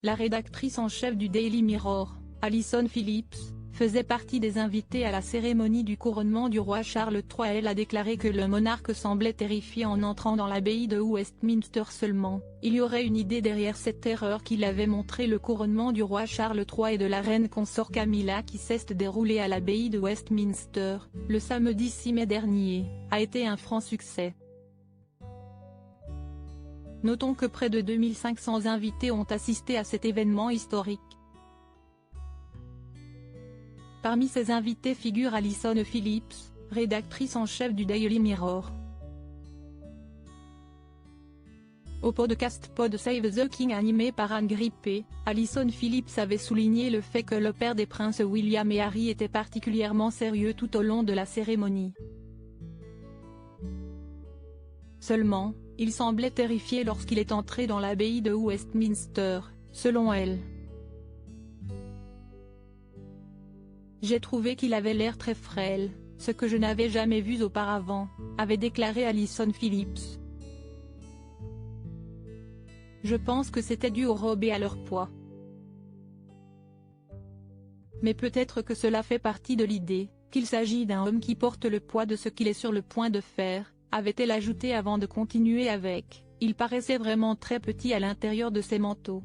La rédactrice en chef du Daily Mirror, Alison Phillips, faisait partie des invités à la cérémonie du couronnement du roi Charles III. Elle a déclaré que le monarque semblait terrifié en entrant dans l'abbaye de Westminster seulement. Il y aurait une idée derrière cette terreur qu'il avait montré le couronnement du roi Charles III et de la reine consort Camilla qui s'est déroulé à l'abbaye de Westminster, le samedi 6 mai dernier, a été un franc succès. Notons que près de 2500 invités ont assisté à cet événement historique. Parmi ces invités figure Alison Phillips, rédactrice en chef du Daily Mirror. Au podcast Pod Save the King animé par Anne Grippé, Alison Phillips avait souligné le fait que le père des princes William et Harry était particulièrement sérieux tout au long de la cérémonie. Seulement, il semblait terrifié lorsqu'il est entré dans l'abbaye de Westminster, selon elle. J'ai trouvé qu'il avait l'air très frêle, ce que je n'avais jamais vu auparavant, avait déclaré Alison Phillips. Je pense que c'était dû aux robes et à leur poids. Mais peut-être que cela fait partie de l'idée, qu'il s'agit d'un homme qui porte le poids de ce qu'il est sur le point de faire, avait-elle ajouté avant de continuer avec, il paraissait vraiment très petit à l'intérieur de ses manteaux.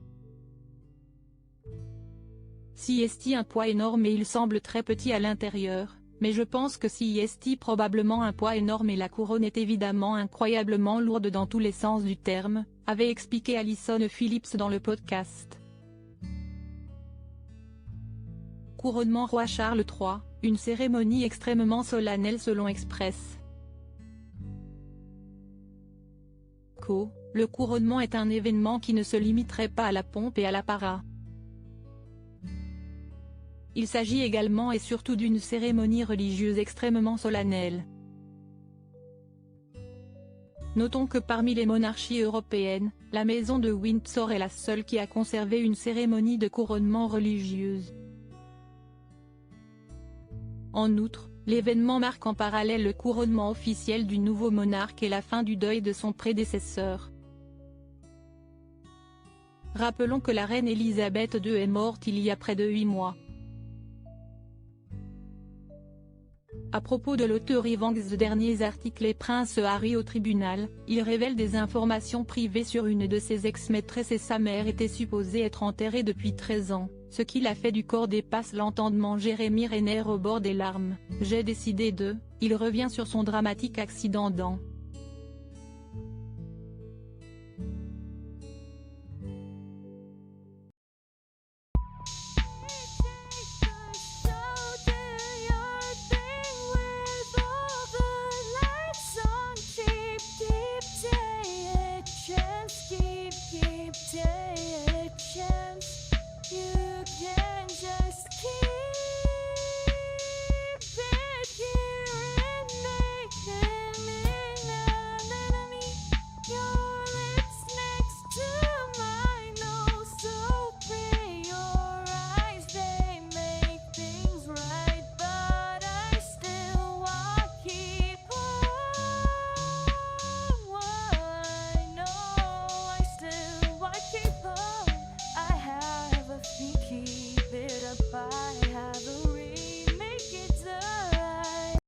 Si est un poids énorme et il semble très petit à l'intérieur, mais je pense que si est probablement un poids énorme et la couronne est évidemment incroyablement lourde dans tous les sens du terme, avait expliqué Alison Phillips dans le podcast. Couronnement roi Charles III, une cérémonie extrêmement solennelle selon Express. Le couronnement est un événement qui ne se limiterait pas à la pompe et à l'apparat. Il s'agit également et surtout d'une cérémonie religieuse extrêmement solennelle. Notons que parmi les monarchies européennes, la maison de Windsor est la seule qui a conservé une cérémonie de couronnement religieuse. En outre, l'événement marque en parallèle le couronnement officiel du nouveau monarque et la fin du deuil de son prédécesseur. Rappelons que la reine Elisabeth II est morte il y a près de 8 mois. À propos de l'auteur Evans des derniers articles et Prince Harry au tribunal, il révèle des informations privées sur une de ses ex-maîtresses et sa mère était supposée être enterrée depuis 13 ans, ce qui l'a fait du corps dépasse l'entendement. Jérémy Renner au bord des larmes, j'ai décidé de, il revient sur son dramatique accident dans